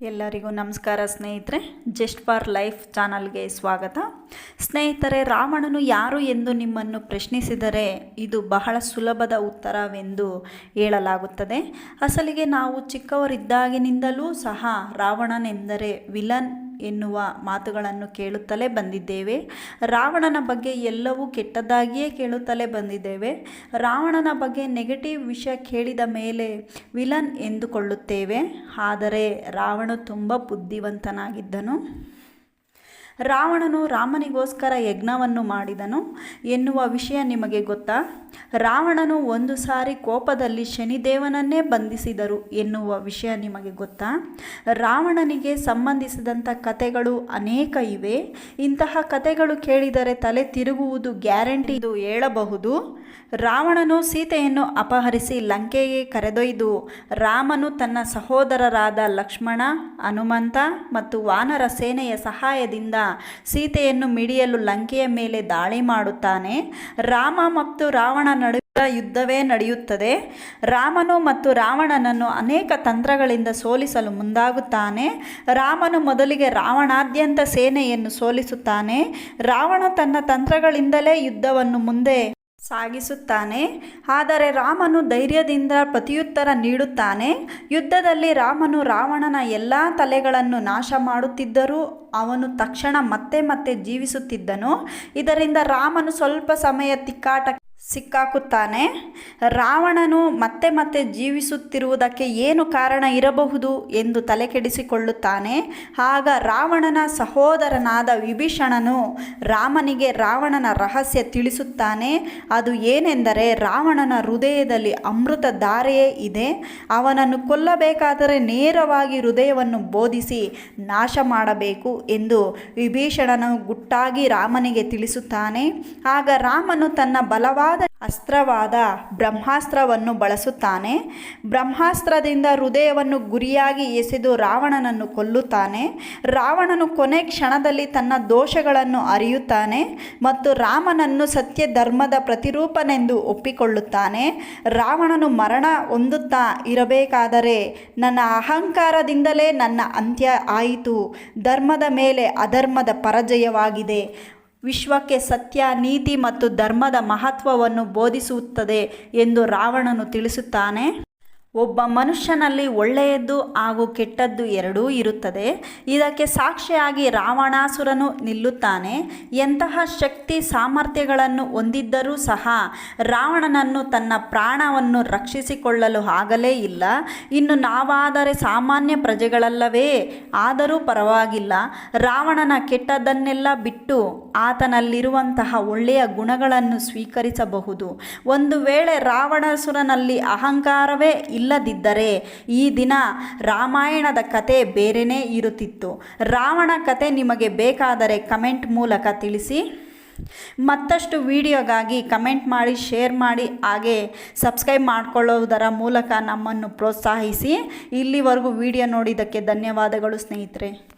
ಎಲ್ಲರಿಗೂ ನಮಸ್ಕಾರ ಸ್ನೇಹಿತರೆ. ಜಸ್ಟ್ ಫಾರ್ ಲೈಫ್ ಚಾನಲ್ಗೆ ಸ್ವಾಗತ. ಸ್ನೇಹಿತರೆ, ರಾವಣನು ಯಾರು ಎಂದು ನಿಮ್ಮನ್ನು ಪ್ರಶ್ನಿಸಿದರೆ ಇದು ಬಹಳ ಸುಲಭದ ಉತ್ತರವೆಂದು ಹೇಳಲಾಗುತ್ತದೆ. ಅಸಲಿಗೆ ನಾವು ಚಿಕ್ಕವರಿದ್ದಾಗಿನಿಂದಲೂ ಸಹ ರಾವಣನೆಂದರೆ ವಿಲನ್ ಎನ್ನುವ ಮಾತುಗಳನ್ನು ಕೇಳುತ್ತಲೇ ಬಂದಿದ್ದೇವೆ. ರಾವಣನ ಬಗ್ಗೆ ಎಲ್ಲವೂ ಕೆಟ್ಟದ್ದಾಗಿಯೇ ಕೇಳುತ್ತಲೇ ಬಂದಿದ್ದೇವೆ. ರಾವಣನ ಬಗ್ಗೆ ನೆಗೆಟಿವ್ ವಿಷಯ ಕೇಳಿದ ಮೇಲೆ ವಿಲನ್ ಎಂದುಕೊಳ್ಳುತ್ತೇವೆ. ಆದರೆ ರಾವಣ ತುಂಬ ಬುದ್ಧಿವಂತನಾಗಿದ್ದನು. ರಾವಣನು ರಾಮನಿಗೋಸ್ಕರ ಯಜ್ಞವನ್ನು ಮಾಡಿದನು ಎನ್ನುವ ವಿಷಯ ನಿಮಗೆ ಗೊತ್ತಾ? ರಾವಣನು ಒಂದು ಸಾರಿ ಕೋಪದಲ್ಲಿ ಶನಿದೇವನನ್ನೇ ಬಂಧಿಸಿದರು ಎನ್ನುವ ವಿಷಯ ನಿಮಗೆ ಗೊತ್ತಾ? ರಾವಣನಿಗೆ ಸಂಬಂಧಿಸಿದಂಥ ಕಥೆಗಳು ಅನೇಕ ಇವೆ. ಇಂತಹ ಕಥೆಗಳು ಕೇಳಿದರೆ ತಲೆ ತಿರುಗುವುದು ಗ್ಯಾರಂಟಿ ಎಂದು ಹೇಳಬಹುದು. ರಾವಣನು ಸೀತೆಯನ್ನು ಅಪಹರಿಸಿ ಲಂಕೆಗೆ ಕರೆದೊಯ್ದು ರಾಮನು ತನ್ನ ಸಹೋದರರಾದ ಲಕ್ಷ್ಮಣ, ಹನುಮಂತ ಮತ್ತು ವಾನರ ಸೇನೆಯ ಸಹಾಯದಿಂದ ಸೀತೆಯನ್ನು ಮಿಡಿಯಲು ಲಂಕೆಯ ಮೇಲೆ ದಾಳಿ ಮಾಡುತ್ತಾನೆ. ರಾಮ ಮತ್ತು ರಾವಣ ನಡುವೆ ಯುದ್ಧವೇ ನಡೆಯುತ್ತದೆ. ರಾಮನು ಮತ್ತು ರಾವಣನನ್ನು ಅನೇಕ ತಂತ್ರಗಳಿಂದ ಸೋಲಿಸಲು ಮುಂದಾಗುತ್ತಾನೆ. ರಾಮನು ಮೊದಲಿಗೆ ರಾವಣಾದ್ಯಂತ ಸೇನೆಯನ್ನು ಸೋಲಿಸುತ್ತಾನೆ. ರಾವಣ ತನ್ನ ತಂತ್ರಗಳಿಂದಲೇ ಯುದ್ಧವನ್ನು ಮುಂದೆ ಸಾಗಿಸುತ್ತಾನೆ. ಆದರೆ ರಾಮನು ಧೈರ್ಯದಿಂದ ಪ್ರತ್ಯುತ್ತರ ನೀಡುತ್ತಾನೆ. ಯುದ್ಧದಲ್ಲಿ ರಾಮನು ರಾವಣನ ಎಲ್ಲ ತಲೆಗಳನ್ನು ನಾಶ ಮಾಡುತ್ತಿದ್ದರೂ ಅವನು ತಕ್ಷಣ ಮತ್ತೆ ಜೀವಿಸುತ್ತಿದ್ದನು. ಇದರಿಂದ ರಾಮನು ಸ್ವಲ್ಪ ಸಮಯ ಸಿಕ್ಕಾಕುತ್ತಾನೆ. ರಾವಣನು ಮತ್ತೆ ಜೀವಿಸುತ್ತಿರುವುದಕ್ಕೆ ಏನು ಕಾರಣ ಇರಬಹುದು ಎಂದು ತಲೆಕೆಡಿಸಿಕೊಳ್ಳುತ್ತಾನೆ. ಆಗ ರಾವಣನ ಸಹೋದರನಾದ ವಿಭೀಷಣನು ರಾಮನಿಗೆ ರಾವಣನ ರಹಸ್ಯ ತಿಳಿಸುತ್ತಾನೆ. ಅದು ಏನೆಂದರೆ, ರಾವಣನ ಹೃದಯದಲ್ಲಿ ಅಮೃತ ಧಾರೆಯೇ ಇದೆ. ಅವನನ್ನು ಕೊಲ್ಲಬೇಕಾದರೆ ನೇರವಾಗಿ ಹೃದಯವನ್ನು ಬೋಧಿಸಿ ನಾಶ ಮಾಡಬೇಕು ಎಂದು ವಿಭೀಷಣನು ಗುಟ್ಟಾಗಿ ರಾಮನಿಗೆ ತಿಳಿಸುತ್ತಾನೆ. ಆಗ ರಾಮನು ತನ್ನ ಬಲವಾದ ಅಸ್ತ್ರವಾದ ಬ್ರಹ್ಮಾಸ್ತ್ರವನ್ನು ಬಳಸುತ್ತಾನೆ. ಬ್ರಹ್ಮಾಸ್ತ್ರದಿಂದ ಹೃದಯವನ್ನು ಗುರಿಯಾಗಿ ಎಸೆದು ರಾವಣನನ್ನು ಕೊಲ್ಲುತ್ತಾನೆ. ರಾವಣನು ಕೊನೆ ಕ್ಷಣದಲ್ಲಿ ತನ್ನ ದೋಷಗಳನ್ನು ಅರಿಯುತ್ತಾನೆ ಮತ್ತು ರಾಮನನ್ನು ಸತ್ಯ ಧರ್ಮದ ಪ್ರತಿರೂಪನೆಂದು ಒಪ್ಪಿಕೊಳ್ಳುತ್ತಾನೆ. ರಾವಣನು ಮರಣ ಹೊಂದುತ್ತಾ ಇರಬೇಕಾದರೆ, ನನ್ನ ಅಹಂಕಾರದಿಂದಲೇ ನನ್ನ ಅಂತ್ಯ ಆಯಿತು, ಧರ್ಮದ ಮೇಲೆ ಅಧರ್ಮದ ಪರಾಜಯವಾಗಿದೆ, ವಿಶ್ವಕ್ಕೆ ಸತ್ಯ, ನೀತಿ ಮತ್ತು ಧರ್ಮದ ಮಹತ್ವವನ್ನು ಬೋಧಿಸುತ್ತದೆ ಎಂದು ರಾವಣನು ತಿಳಿಸುತ್ತಾನೆ. ಒಬ್ಬ ಮನುಷ್ಯನಲ್ಲಿ ಒಳ್ಳೆಯದ್ದು ಹಾಗೂ ಕೆಟ್ಟದ್ದು ಎರಡೂ ಇರುತ್ತದೆ. ಇದಕ್ಕೆ ಸಾಕ್ಷಿಯಾಗಿ ರಾವಣಾಸುರನು ನಿಲ್ಲುತ್ತಾನೆ. ಎಂತಹ ಶಕ್ತಿ ಸಾಮರ್ಥ್ಯಗಳನ್ನು ಹೊಂದಿದ್ದರೂ ಸಹ ರಾವಣನನ್ನು ತನ್ನ ಪ್ರಾಣವನ್ನು ರಕ್ಷಿಸಿಕೊಳ್ಳಲು ಆಗಲೇ ಇಲ್ಲ. ಇನ್ನು ನಾವಾದರೆ ಸಾಮಾನ್ಯ ಪ್ರಜೆಗಳಲ್ಲವೇ? ಆದರೂ ಪರವಾಗಿಲ್ಲ, ರಾವಣನ ಕೆಟ್ಟದ್ದನ್ನೆಲ್ಲ ಬಿಟ್ಟು ಆತನಲ್ಲಿರುವಂತಹ ಒಳ್ಳೆಯ ಗುಣಗಳನ್ನು ಸ್ವೀಕರಿಸಬಹುದು. ಒಂದು ವೇಳೆ ರಾವಣಾಸುರನಲ್ಲಿ ಅಹಂಕಾರವೇ ಇಲ್ಲದಿದ್ದರೆ ಈ ದಿನ ರಾಮಾಯಣದ ಕತೆ ಬೇರೆಯೇ ಇರುತ್ತಿತ್ತು. ರಾವಣ ಕತೆ ನಿಮಗೆ ಬೇಕಾದರೆ ಕಮೆಂಟ್ ಮೂಲಕ ತಿಳಿಸಿ. ಮತ್ತಷ್ಟು ವಿಡಿಯೋಗಾಗಿ ಕಮೆಂಟ್ ಮಾಡಿ, ಶೇರ್ ಮಾಡಿ, ಹಾಗೆ ಸಬ್ಸ್ಕ್ರೈಬ್ ಮಾಡಿಕೊಳ್ಳುವುದರ ಮೂಲಕ ನಮ್ಮನ್ನು ಪ್ರೋತ್ಸಾಹಿಸಿ. ಇಲ್ಲಿವರೆಗೂ ವಿಡಿಯೋ ನೋಡಿದ್ದಕ್ಕೆ ಧನ್ಯವಾದಗಳು ಸ್ನೇಹಿತರೆ.